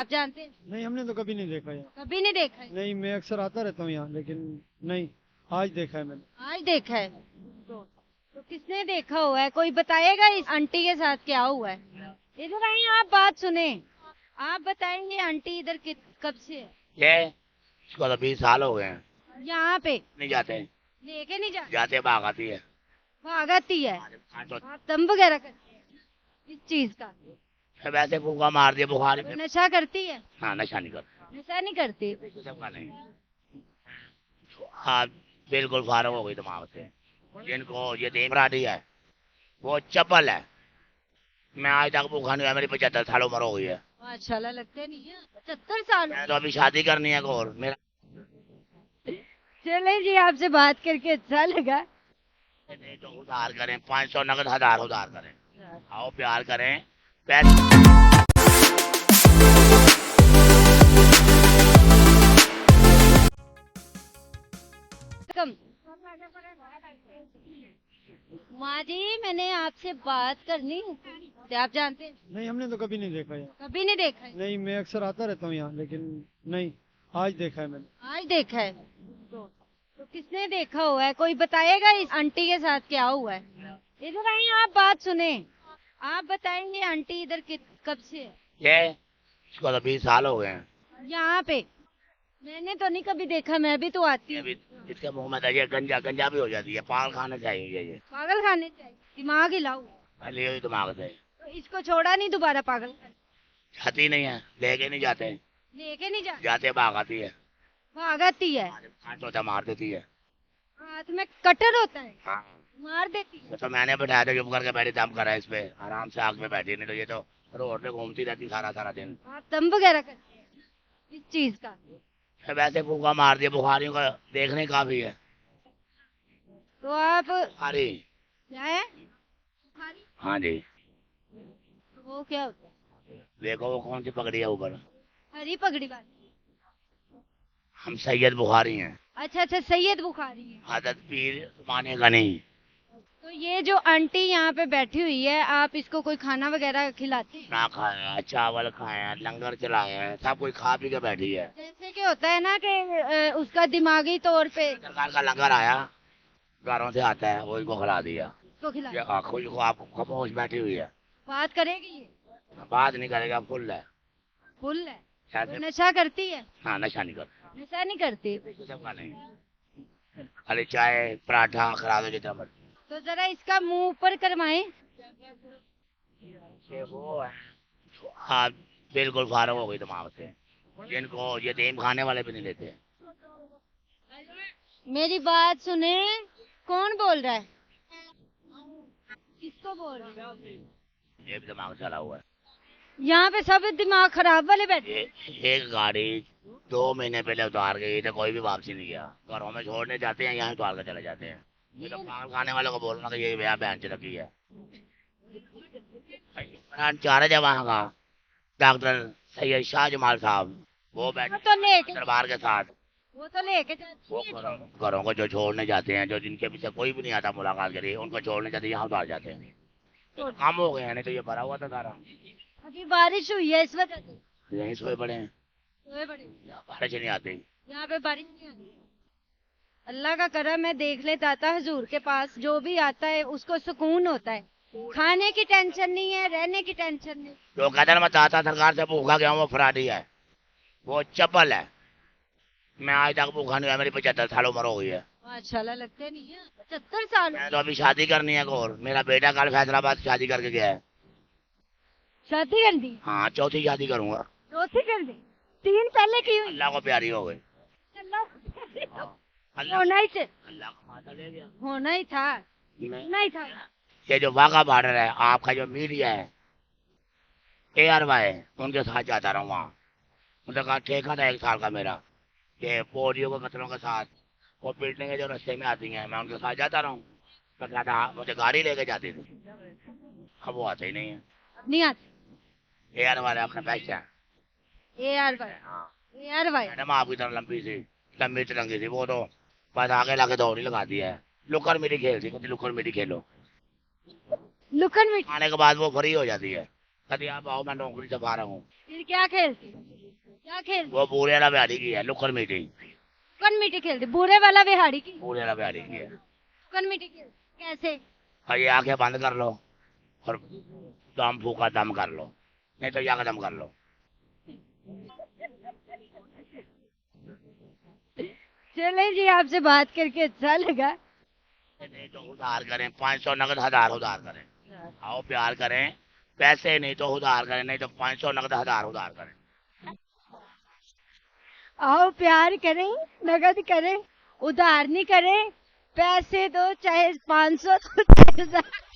आप जानते हैं? नहीं, हमने तो कभी नहीं देखा यहाँ। कभी नहीं देखा है? नहीं, मैं अक्सर आता रहता हूँ यहाँ, लेकिन नहीं, आज देखा है मैंने। आज देखा है तो किसने देखा हुआ है? कोई बताएगा इस आंटी के साथ क्या हुआ है? इधर आइए, आप बात सुने। आप बताएंगे आंटी इधर कब से है? ये इसको तो 20 साल हो गए हैं। यहाँ पे नहीं जाते, लेके नहीं जा जाते भाग आती है। भाग आती है? हाँ, तो आप दम वगैरह करती है इस चीज का? वैसे फूका मार दिया बुखार में। नशा करती है? हाँ, नशा नहीं करता। नशा नहीं करती? सबका नहीं। हाँ, बिल्कुल फारग हो गई दिमाग से। जिनको ये देख रही है वो चप्पल है। मैं आज तक भूखा नहीं हुआ, मेरी 75 साल उम्र हो गई है। माशाल्लाह, लगते नहीं है 75 साल। मैं तो अभी शादी करनी है और मेरा चले जी, आपसे बात करके अच्छा लगा। नहीं तो उधार करें, 500 नगद 1000 उधार करें। आओ प्यार करें, पैसे कम। माँ जी, मैंने आपसे बात करनी थी, आप जानते हैं? नहीं, हमने तो कभी नहीं देखा यहाँ। कभी नहीं देखा है? नहीं, मैं अक्सर आता रहता हूँ यहाँ, लेकिन नहीं, आज देखा है मैंने। आज देखा है तो किसने देखा हुआ है? कोई बताएगा इस आंटी के साथ क्या हुआ है? इधर आइए, आप बात सुने। आप बताएंगे आंटी इधर कब से है? ये इसको तो 20 साल हो गए हैं। यहाँ पे मैंने तो नहीं कभी देखा, मैं भी तो आती ये हूँ। भी इसके मुंह में तो ये गंजा गंजा भी हो जाती है। पागल खाना चाहिए ये पागल खाने चाहिए, दिमाग हिलाओ। पहले यही दिमाग से तो इसको छोड़ा नहीं दोबारा पागल खाने? जाती नहीं है, लेके नहीं जाते, लेके नहीं जा जाते भाग आती है। भाग आती है? तो मार देती है। हाथ में कटर होता है, हाँ, मार देती है? तो मैंने बैठाया था, चुप करके बैठी, दम करा इस पे, आराम से आग में बैठी। नहीं तो ये तो रोड पे घूमती रहती सारा सारा दिन। आप दम वगैरह करते हैं इस चीज का? वैसे फूका मार दिया, बुखारियों का देखने काफी है। तो आप बुखारी, क्या है? बुखारी? हाँ जी, वो क्या होता है? देखो वो कौन सी पगड़ी है ऊपर। हरी पगड़ी वाली? हम सैयद बुखारी हैं। अच्छा अच्छा, सैयद बुखारी है। आदत पीर मानेगा नहीं। तो ये जो आंटी यहाँ पे बैठी हुई है, आप इसको कोई खाना वगैरह खिलाते हैं? ना खाया, चावल खाया, लंगर चलाया, सब कुछ खा पी के बैठी है। जैसे कि होता है ना कि उसका दिमागी तौर पे सरकार का लंगर आया, घरों से आता है, वो इनको खिला दिया। इसको खिला। ये आंखों को आप खामोश बैठी हुई है, बात करेगी ये? बात नहीं करेगा, फुल है। फुल है? शायद तो नशा करती है? हाँ, नशा नहीं करता। नशा नहीं करती? सबका नहीं, खाली चाय पराठा खिला दो जितना मर्जी। तो जरा इसका मुंह ऊपर करवाएं। ये वो है, आप बिल्कुल फारग हो गई दिमाग से। जिनको ये देम खाने वाले भी नहीं लेते। मेरी बात सुने, कौन बोल रहा है? किसको बोल रहे हो? ये भी दिमाग चला हुआ है। यहाँ पे सब दिमाग खराब वाले बैठे। ये एक गाड़ी 2 महीने पहले उतार गई तो कोई भी वापसी नहीं गया। घरों में छोड़ने जाते हैं, यहाँ उतार कर चले जाते हैं। ये तो पागल खाने वालों को बोलना कि ये ब्याह बहन से लगी है। चार है वहाँ का डॉक्टर सैयद शाह जमाल साहब, वो बैठे तो लेके दरबार के साथ। वो तो लेके वो घरों को जो छोड़ने जाते हैं, जो जिनके पीछे कोई भी नहीं आता मुलाकात के लिए, उनको छोड़ने जाते हैं, यहाँ उतार जाते हैं। तो काम हो गए हैं, नहीं तो ये भरा हुआ था सारा। अभी बारिश हुई है इस वजह से यहीं सोए पड़े हैं, सोए पड़े। बारिश नहीं आती। यहाँ पे बारिश नहीं आती। अल्लाह का करम है, देख ले दाता हजूर के पास जो भी आता है उसको सुकून होता है। खाने की टेंशन नहीं है, रहने की टेंशन नहीं। जो कदर में दाता सरकार से भूखा गया हूँ, वो फराडी है, वो चप्पल है। मैं आज तक भूखा नहीं हुआ, मेरी 75 साल उम्र हो गई है। माशाल्लाह, लगते नहीं है 75 साल। मैं तो अभी शादी करनी है और मेरा बेटा कल फैसलाबाद शादी करके गया है। शादी कर दी? हाँ, चौथी शादी करूंगा। चौथी कर दी? 3 पहले की हुई? अल्लाह को प्यारी हो गई। होना ही थे, अल्लाह का माता ले गया। होना ही था, नहीं था। ये जो वाघा बॉर्डर है, आपका जो मीडिया है, ARY, उनके साथ जाता रहा वहाँ। उनका कहा ठेका था 1 साल का मेरा, ये पोलियो के खतरों के साथ वो बिल्डिंगें जो रास्ते में आती हैं, मैं उनके साथ जाता रहा हूँ। तो क्या था, मुझे गाड़ी लेके जाती थी। अब वो आते ही नहीं है। नहीं आती? ARY वाले अपने पैसे हैं। ARY मैडम आपकी तरह लंबी तिरंगी थी, वो तो बस आगे लाके दौड़ी लगाती है। लुकर मेरी खेलती, कहती लुकर मेरी खेलो। लुकन मिट। आने के बाद वो फ्री हो जाती है। कहती आप आओ मैं नौकरी से बाहर हूँ। फिर क्या खेलती, क्या खेलती? वो बूढ़े वाला बिहारी की है, लुक्कड़ मीटी। कन मिट्टी खेलती, बूढ़े वाला बिहारी की बूढ़े वाला बिहारी की है। कन मिट्टी खेलती कैसे? और ये आंखें बंद कर लो और दम फूका दम कर लो, नहीं तो यहाँ दम कर लो। चले जी, आपसे बात करके अच्छा लगा। नहीं तो उधार करें, 500 नगद 1000 उधार करें। आओ प्यार करें, पैसे नहीं तो उधार करें, नहीं तो 500 नगद 1000 उधार करें। आओ प्यार करें, नगद करें, उधार नहीं करें, पैसे दो चाहे 500 तो चाहे 1000।